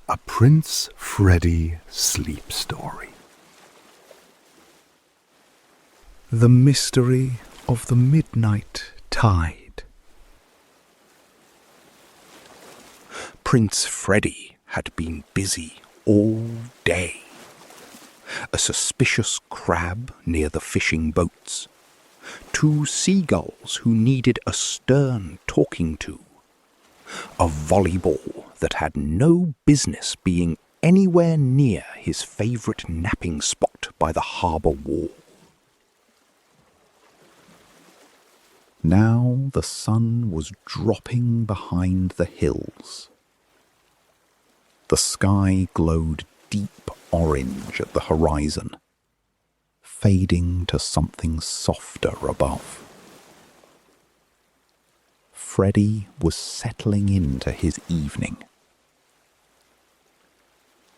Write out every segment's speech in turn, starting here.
A Prince Freddie sleep story. The mystery of the midnight tide. Prince Freddie had been busy all day. A suspicious crab near the fishing boats, 2 seagulls who needed a stern talking to, a volleyball that had no business being anywhere near his favourite napping spot by the harbour wall. Now the sun was dropping behind the hills. The sky glowed deep orange at the horizon, fading to something softer above. Freddie was settling into his evening.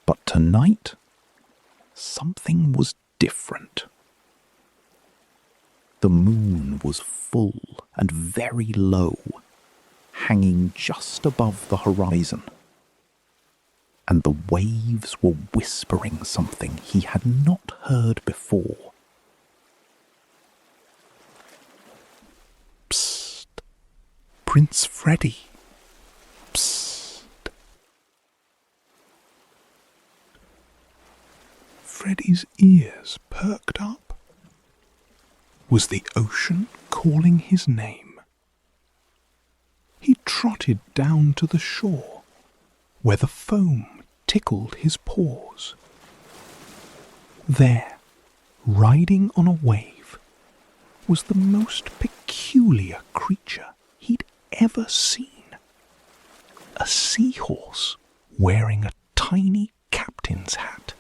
But tonight, something was different. The moon was full and very low, hanging just above the horizon, and the waves were whispering something he had not heard before. Psst, Prince Freddie. Psst. Freddie's ears perked up. Was the ocean calling his name? He trotted down to the shore, where the foam tickled his paws. There, riding on a wave, was the most peculiar creature he'd ever seen. A seahorse wearing a tiny captain's hat.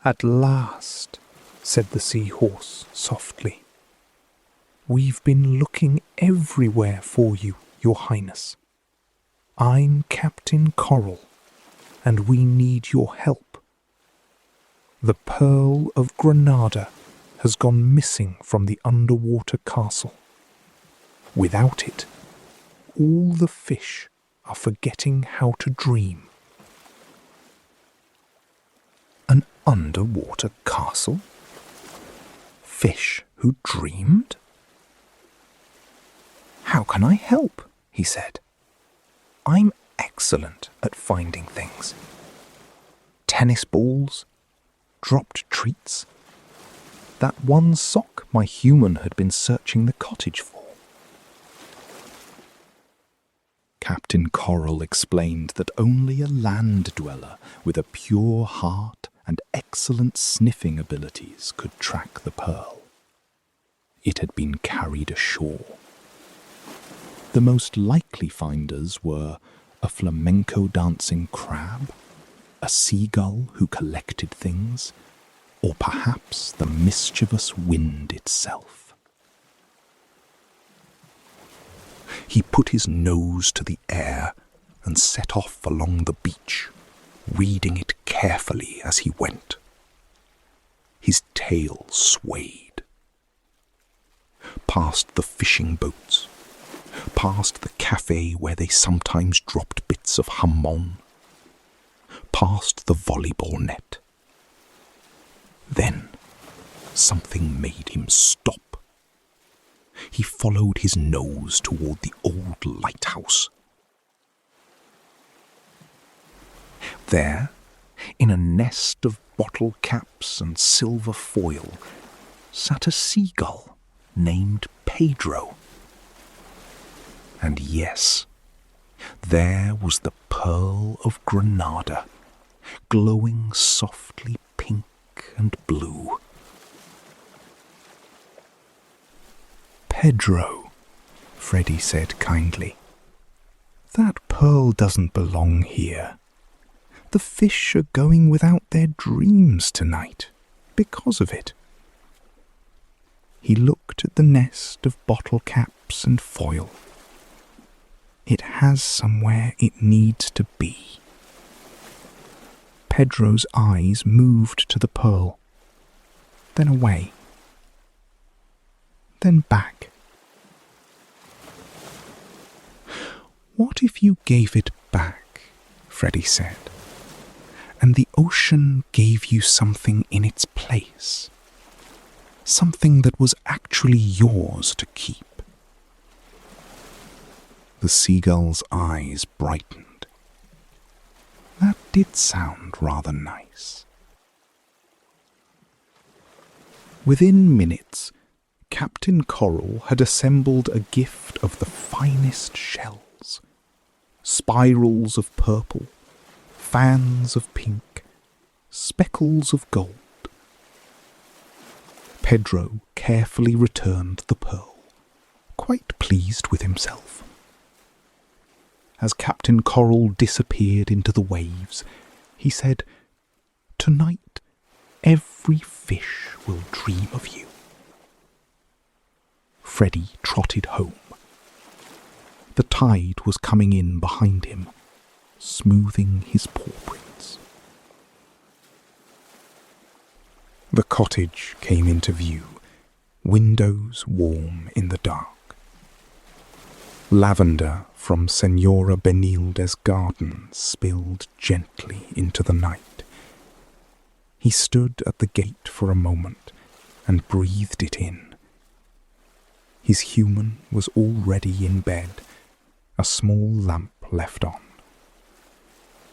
"At last," said the seahorse softly. "We've been looking everywhere for you, Your Highness. I'm Captain Coral, and we need your help. The Pearl of Granada has gone missing from the underwater castle. Without it, all the fish are forgetting how to dream." An underwater castle? Fish who dreamed? "How can I help?" he said. "I'm excellent at finding things. Tennis balls, dropped treats, that one sock my human had been searching the cottage for." Captain Coral explained that only a land dweller with a pure heart and excellent sniffing abilities could track the pearl. It had been carried ashore. The most likely finders were a flamenco dancing crab, a seagull who collected things, or perhaps the mischievous wind itself. He put his nose to the air and set off along the beach, reading it carefully as he went. His tail swayed. Past the fishing boats, past the cafe where they sometimes dropped bits of hamon, past the volleyball net. Then something made him stop. He followed his nose toward the old lighthouse. There, in a nest of bottle caps and silver foil, sat a seagull named Pedro. And yes, there was the Pearl of Granada, glowing softly pink and blue. "Pedro," Freddie said kindly, "that pearl doesn't belong here. The fish are going without their dreams tonight because of it." He looked at the nest of bottle caps and foil. It has somewhere it needs to be. Pedro's eyes moved to the pearl, then away, then back. What if you gave it back, Freddie said, and the ocean gave you something in its place? Something that was actually yours to keep. The seagull's eyes brightened. That did sound rather nice. Within minutes, Captain Coral had assembled a gift of the finest shells. Spirals of purple, fans of pink, speckles of gold. Pedro carefully returned the pearl, quite pleased with himself. As Captain Coral disappeared into the waves, he said, "Tonight, every fish will dream of you." Freddie trotted home. The tide was coming in behind him, smoothing his paw prints. The cottage came into view, windows warm in the dark. Lavender from Senora Benilde's garden spilled gently into the night. He stood at the gate for a moment and breathed it in. His human was already in bed, a small lamp left on.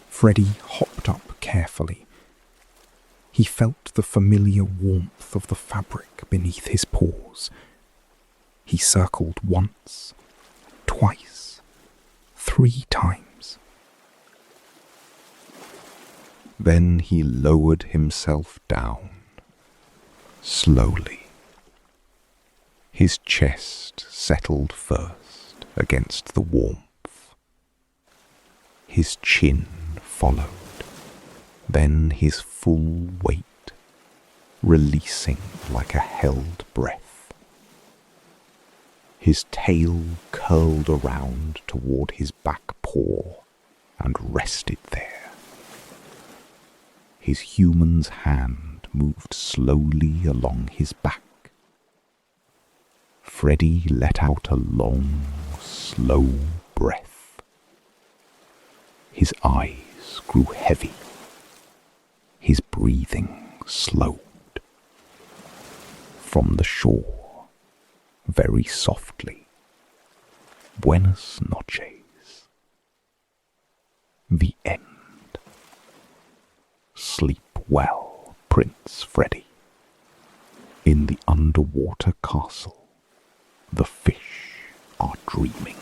Freddie hopped up carefully. He felt the familiar warmth of the fabric beneath his paws. He circled once, twice, 3 times. Then he lowered himself down, slowly. His chest settled first against the warmth. His chin followed, then his full weight, releasing like a held breath. His tail curled around toward his back paw and rested there. His human's hand moved slowly along his back. Freddie let out a long, slow breath. His eyes grew heavy. His breathing slowed. From the shore, very softly, Buenas noches. The end. Sleep well, Prince Freddie. In the underwater castle, the fish are dreaming.